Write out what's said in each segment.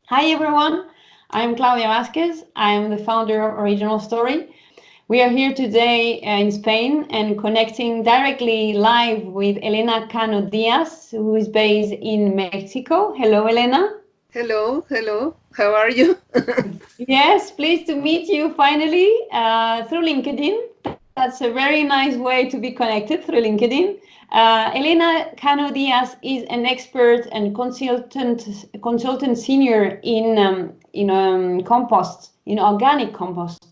Hi everyone, I'm Claudia Vasquez. I'm the founder of Original Story. We are here today in Spain and connecting directly live with Elena Cano Díaz, who is based in Mexico. Hello, Elena. Hello, hello. How are you? Yes, pleased to meet you finally through LinkedIn. That's a very nice way to be connected through LinkedIn. Elena Cano Diaz is an expert and consultant senior in compost, in organic compost.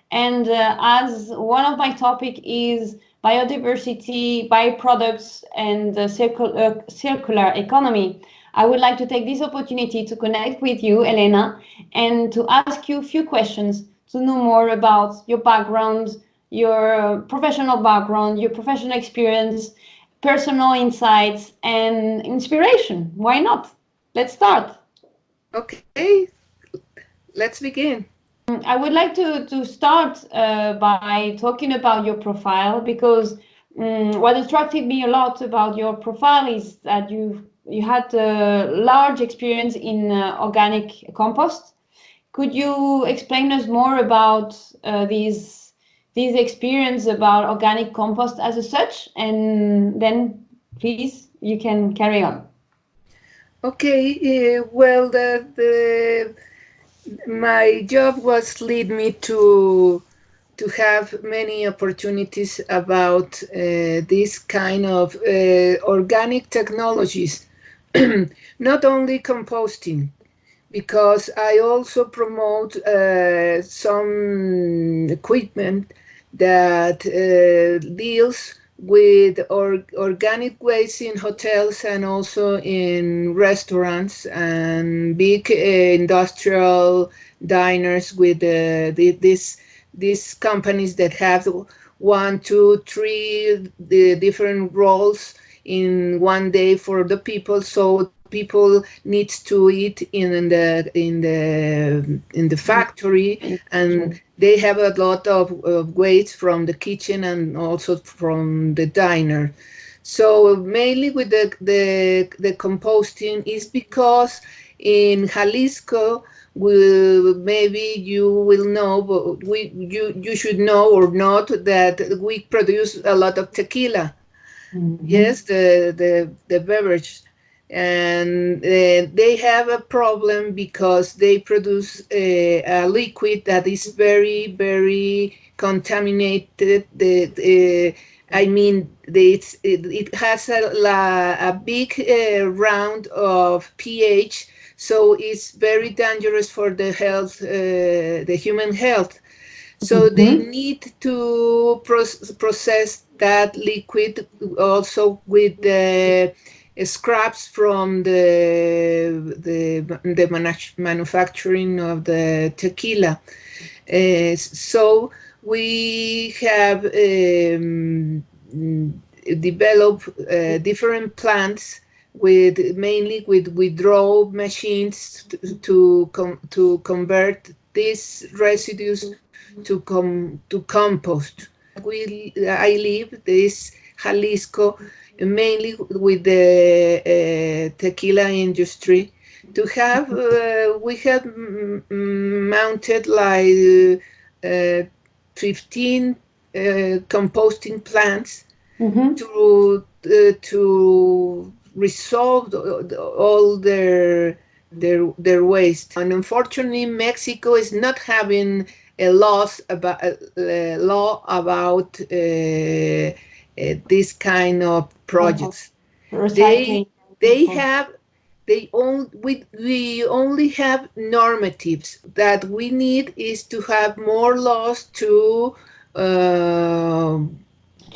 And as one of my topic is biodiversity, byproducts, and circular economy, I would like to take this opportunity to connect with you, Elena, and to ask you a few questions to know more about your background, your professional background, your professional experience, personal insights, and inspiration. Why not? Let's start. Okay, let's begin. I would like to start by talking about your profile because what attracted me a lot about your profile is that you had a large experience in organic compost. Could you explain us more about these experience about organic compost as a such, and then please you can carry on. Okay, well, my job was lead me to have many opportunities about this kind of organic technologies, not only composting, because I also promote some equipment that deals with organic waste in hotels and also in restaurants and big industrial diners with these companies that have one, two, three the different roles in one day for the people. So people needs to eat in the factory, and they have a lot of waste from the kitchen and also from the diner. So mainly with the composting is because in Jalisco, maybe you will know, but you should know or not that we produce a lot of tequila. Mhm. Yes, the beverage, and they have a problem because they produce a liquid that is very very contaminated. I mean, it has a big round of pH, so it's very dangerous for the health, the human health. So they Mhm. need to process that liquid also with the scraps from the manufacturing of the tequila. So we have developed different plants with mainly with withdrawal machines to convert these residues to compost. I live this Jalisco mainly with the tequila industry. To have we have mounted like 15 composting plants Mhm. to resolve all their waste. And unfortunately, Mexico is not having a law about this kind of Compost, projects. They recycling, they compost. have we only have normatives. That we need is to have more laws uh,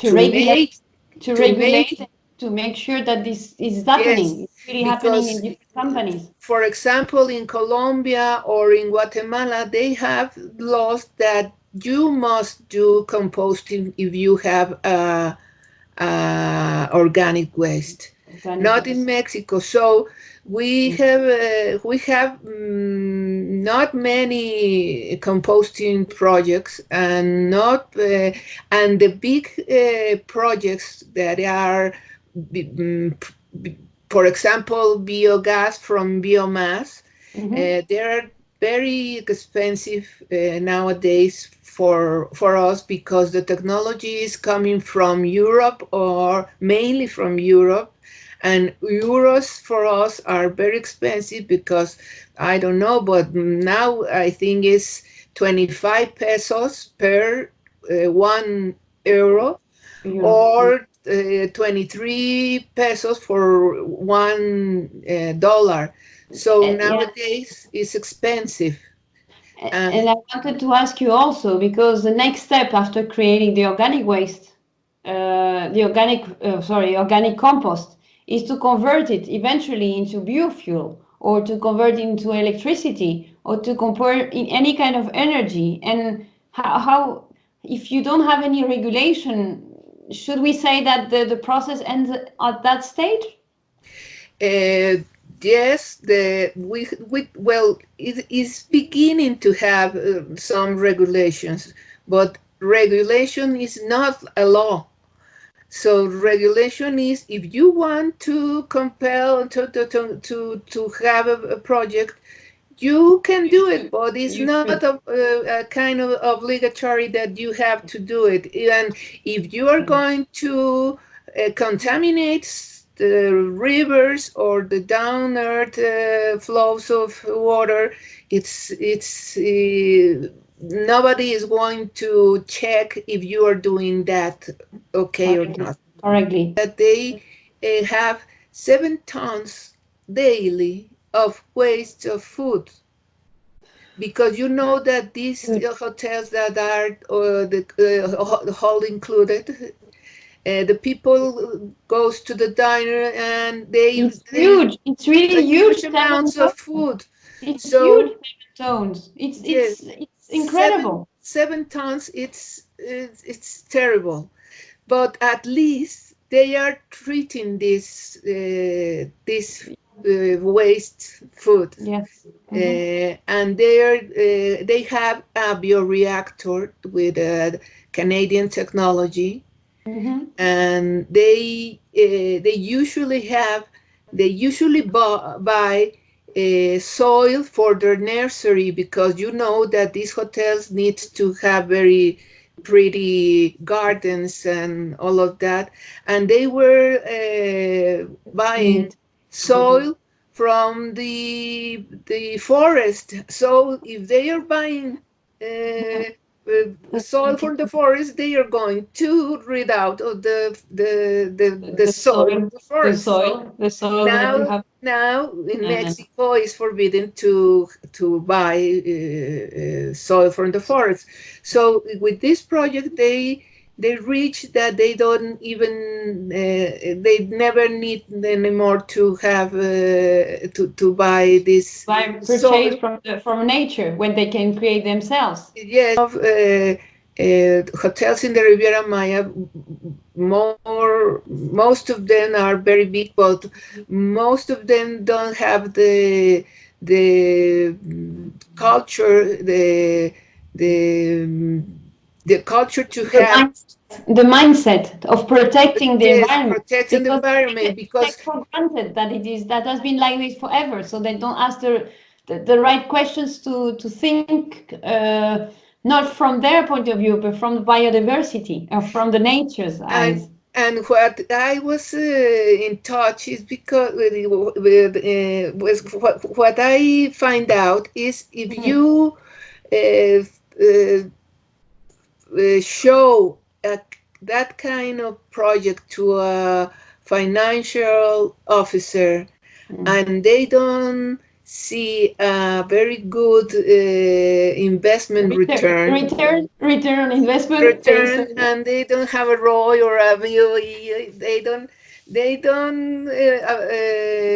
To to regulate, make to to regulate, make to make sure that this is yes, happening. It's really happening in because different companies. for example in Colombia or in Guatemala they have laws that you must do composting if you have organic waste. Organic Not in waste. Mexico. So we have not many composting projects, and not and the big projects that are, mm, for example, biogas from biomass. They are very expensive nowadays for us because the technology is coming from Europe or mainly from Europe, and euros for us are very expensive because I don't know, but now I think it's 25 pesos per 1 euro, Euro. or 23 pesos for $1. So Yeah. nowadays it's expensive. And And I wanted to ask you also, because the next step after creating the organic waste, organic compost, is to convert it eventually into biofuel, or to convert into electricity, or to convert in any kind of energy. And how if you don't have any regulation, should we say that the process ends at that stage? uh, yes, it is beginning to have some regulations, but regulation is not a law. So regulation is, if you want to compel to have a project, you can do it, but it's You not should. a kind of obligatory that you have to do it. And if you are going to contaminate the rivers or the down earth flows of water, it's nobody is going to check if you are doing that okay or Correctly. not. Correctly. That they have 7 tons daily of waste of food, because you know that these Good. hotels that are the hall included, the people goes to the diner and It's they huge. It's really a huge. huge Seven amounts of tons. food. It's huge. So 7 tons. It's yes, it's it's seven incredible. 7 tons. It's terrible, but at least they are treating this waste food, Yes. Hmm. and they have a bioreactor with Canadian technology, Hmm. and they usually buy soil for their nursery, because you know that these hotels need to have very pretty gardens and all of that, and they were buying Indeed. soil from the forest. So if they are buying uh, soil from the forest, they are going to rid out of the The soil of soil. the forest. The soil that you Now, have. now in Uh, Mexico, it's forbidden to buy soil from the forest. So with this project, they reach that they don't even they never need anymore to have to buy this by soil. purchase from nature when they can create themselves. Yes, of hotels in the Riviera Maya, most of them are very big, but most of them don't have the culture, the the culture to The have, mindset of protecting the yes, environment, protecting the because environment, they because take for granted that that has been like this forever, so they don't ask the right questions to think, not from their point of view, but from the biodiversity or from the nature's and eyes. and what I was in touch is because with what I find out is, if Mhm. you uh, show that kind of project to a financial officer, Mm. and they don't see a very good investment Return on investment based return, on. and they don't have a ROI or a VOE, they don't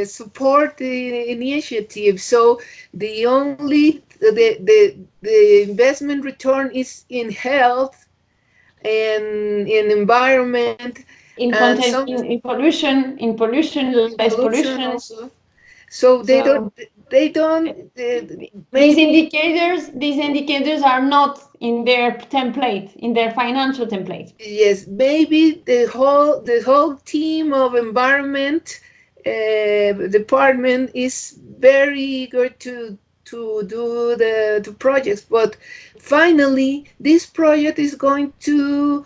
support the initiative. So the investment return is in health and in environment, In and content, some in pollution, in less pollution pollution. also. So So they don't maybe. these indicators are not in their template, in their financial template. Yes, maybe the whole team of environment department is very eager to do the projects, but finally this project is going to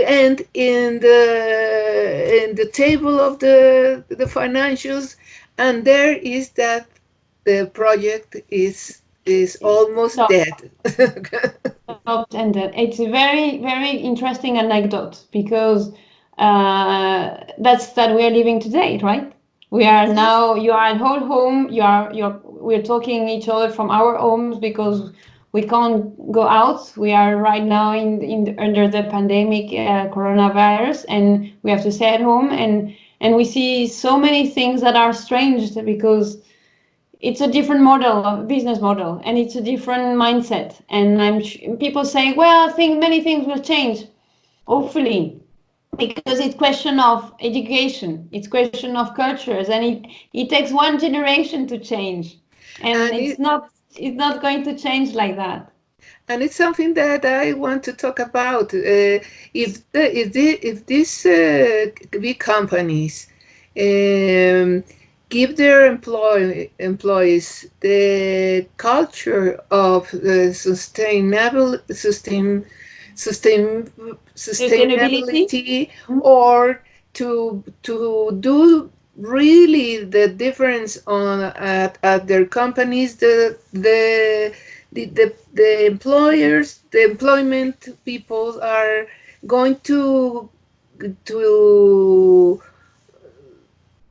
end in the table of the financials, and there is that the project is almost Stop, dead. stopped ended. It's a very, very interesting anecdote because that's that we are living today, right? We are now. You are at whole home. We're talking each other from our homes because we can't go out. We are right now under the pandemic, coronavirus, and we have to stay at home. And we see so many things that are strange because it's a different model of business model, and it's a different mindset. And people say, well, I think many things will change, hopefully, because it's question of education, it's question of cultures, and it takes one generation to change, and and it's not going to change like that. it's something that I want to talk about. If these big companies um, give their employees the culture of sustain Sustainability. sustainability, or to do really the difference on at their companies, the employers, the employment people are going to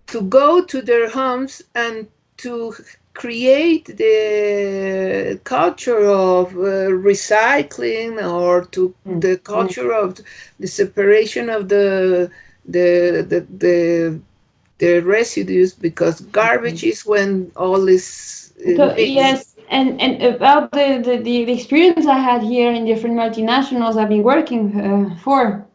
to go to their homes and to create the culture of recycling, or to the Mm. culture of the separation of the the residues, because garbage is when all is So mixed. yes, and about the experience I had here in different multinationals I've been working for,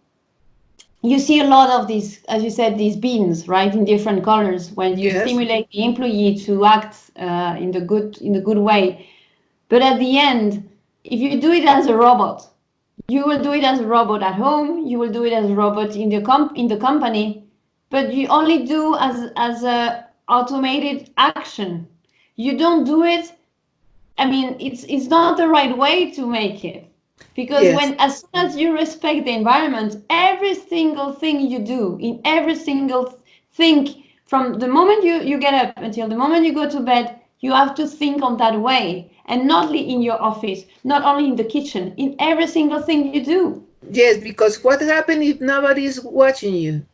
you see a lot of these, as you said, these beans, right, in different colors, when you Yes, stimulate the employee to act in the good way. But at the end, if you do it as a robot, you will do it as a robot at home. You will do it as a robot in the company, but you only do as a automated action. You don't do it. I mean, it's not the right way to make it, because yes, when as soon as you respect the environment, every single thing you do in every single thing, from the moment you get up until the moment you go to bed, you have to think on that way, and not only in your office, not only in the kitchen, in every single thing you do. yes, because what happens if nobody is watching you?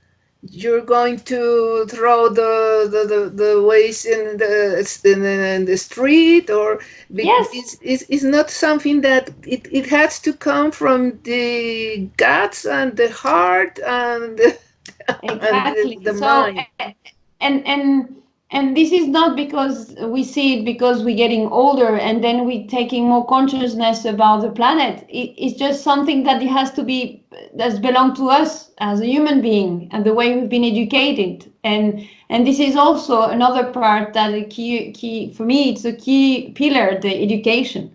You're going to throw the waste in the street, or Yes, it's not something that it has to come from the guts and the heart and and exactly. the So, mind. and this is not because we see it because we're getting older and then we taking more consciousness about the planet. It's just something that it has to be, that's belong to us as a human being and the way we've been educated. And this is also another part that a key for me. It's a key pillar, the education.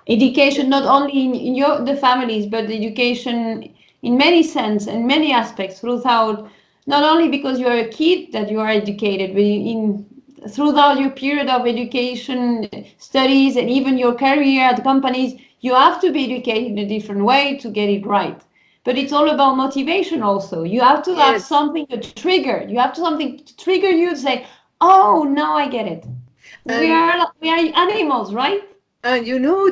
Education not only in your the families, but the education in many sense and many aspects throughout, not only because you're a kid that you are educated, but throughout your period of education, studies, and even your career at companies, you have to be educated in a different way to get it right. But it's all about motivation also. You have to have Yes, something to trigger. You have to something to trigger you to say, oh, now I get it. we and are we are animals, right? and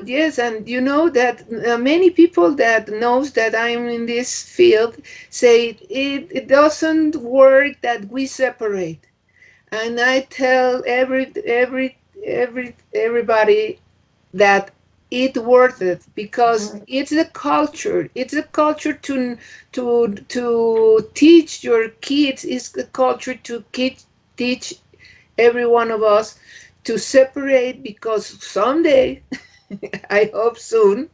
yes, and you know that many people that knows that I'm in this field say it doesn't work that we separate. And I tell everybody that it worth it, because it's a culture. It's a culture to teach your kids. It's a culture to teach every one of us to separate, because someday, I hope soon,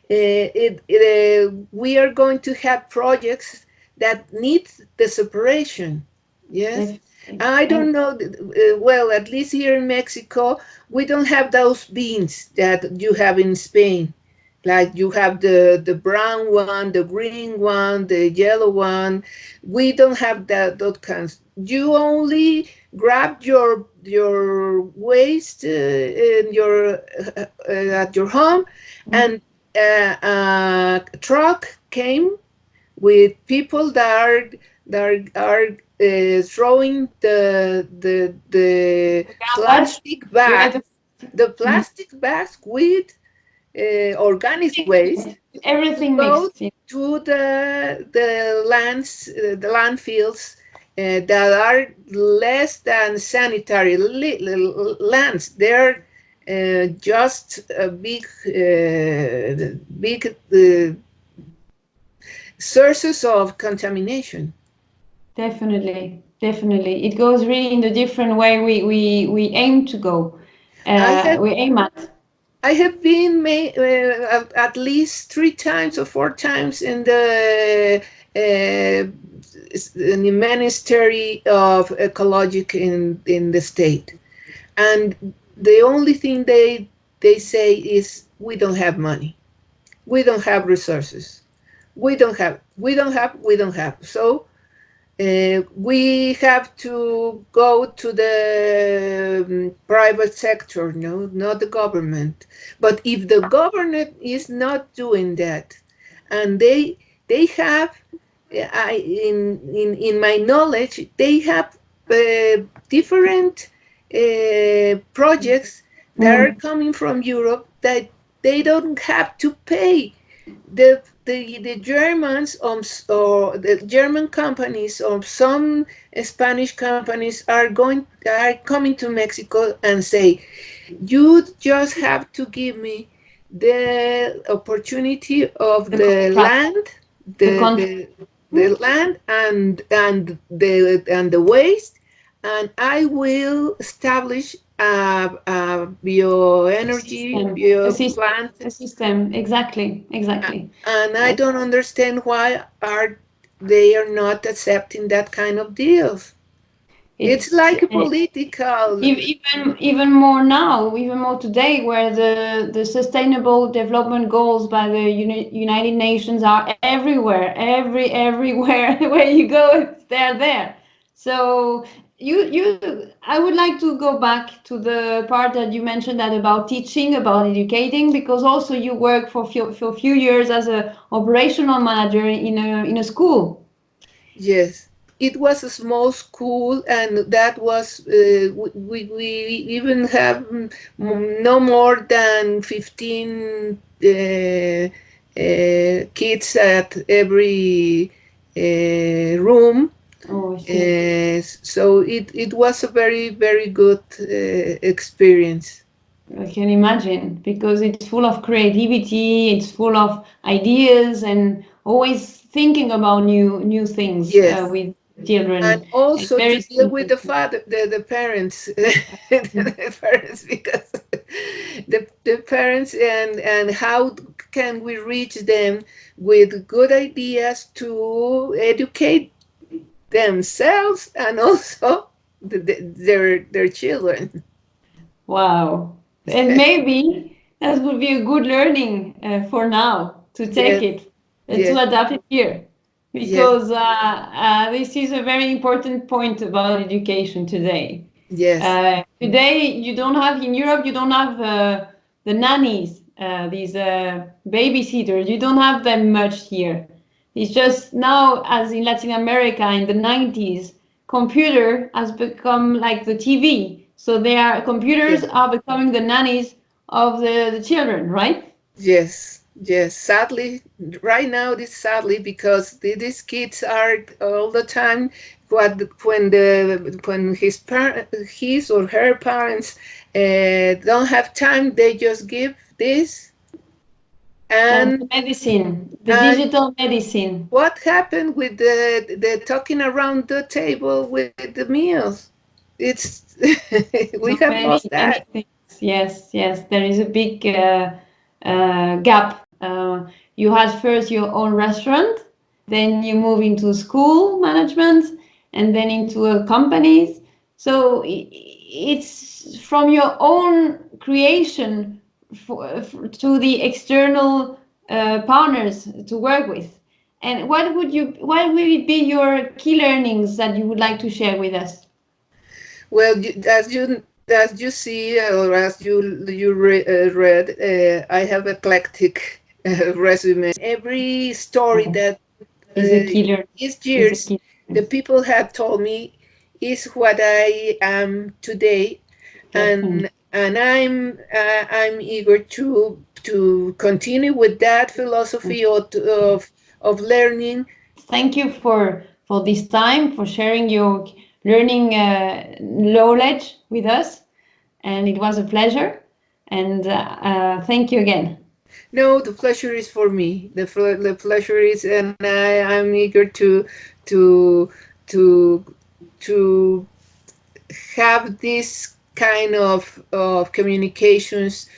we are going to have projects that need the separation. Yes. Definitely. I And don't know. Well, at least here in Mexico, we don't have those beans that you have in Spain. Like you have the brown one, the green one, the yellow one. We don't have that those kinds. You only grab your waste in your at your home, and a truck came with people that are throwing the Garbage. plastic bag, Yeah, the mhm. plastic bags with organic waste to Everything go mixed. Yeah. to the lands, the landfills that are less than sanitary lands. They're just big sources of contamination. Definitely, definitely. It goes really in the different way we aim to go. I have We aim at. I have been at least 3 times or 4 times in the Ministry of Ecologic in the state, and the only thing they say is we don't have money, we don't have resources, we don't have. So we have to go to the private sector, no, not the government. But if the government is not doing that, and they have, in my knowledge, they have different projects that are Mm. coming from Europe that they don't have to pay the Germans or the German companies or some Spanish companies are coming to Mexico and say, you just have to give me the opportunity of The the contract, land, the the contract. the, the land and the waste, and I will establish a A bioenergy system, a bio system, plant. a system. Exactly, A- exactly. and I Uh, don't understand why are they are not accepting that kind of deals. It's it's like a political. even more now, even more today, where the Sustainable Development Goals by the United Nations are everywhere, everywhere where you go, they're there. So I would like to go back to the part that you mentioned that about teaching, about educating, because also you work for a few years as a operational manager in a school. Yes, it was a small school, and that was we even have no more than 15 kids at every room. Oh, I see. So it was a very good experience. I can imagine because it's full of creativity, it's full of ideas, and always thinking about new things Yes, with and children. also to Very deal with the interesting. father, the parents, the parents, because the parents, and how can we reach them with good ideas to educate themselves and also their children. Wow. And maybe that would be a good learning for now to take Yes, it, yes, to adapt it here. yes, Because this is a very important point about education today. yes, Today, you don't have in Europe, you don't have the nannies, these babysitters. You don't have them much here. It's just now, as in Latin America in the 90s, computer has become like the TV. So they are computers yes. are becoming the nannies of the children, right? Yes, yes. Sadly, right now, this sadly because these kids are all the time. What when his or her parents don't have time, they just give this. And and the medicine, the and digital medicine. what happened with the talking around the table with the meals? It's we So have lost many that. things. Yes, yes, there is a big gap. You had first your own restaurant, then you move into school management, and then into companies. So it's from your own creation, to the external partners to work with. And what would be your key learnings that you would like to share with us? Well, as you see, or as read, I have eclectic resume. Every story Oh, that is a key learning. these Is a years key the learning. people have told me is what I am today, Definitely. and I'm eager to continue with that philosophy of learning. Thank you for this time, for sharing your learning knowledge with us, and it was a pleasure. And thank you again. No, the pleasure is for me. The pleasure is, and I'm eager to to to have this kind of communications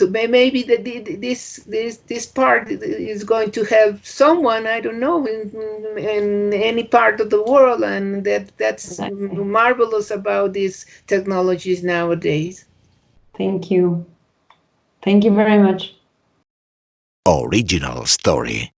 maybe this part is going to help someone, I don't know, in any part of the world, and that's Exactly. marvelous about these technologies nowadays. Thank you. Thank you very much. Original Story.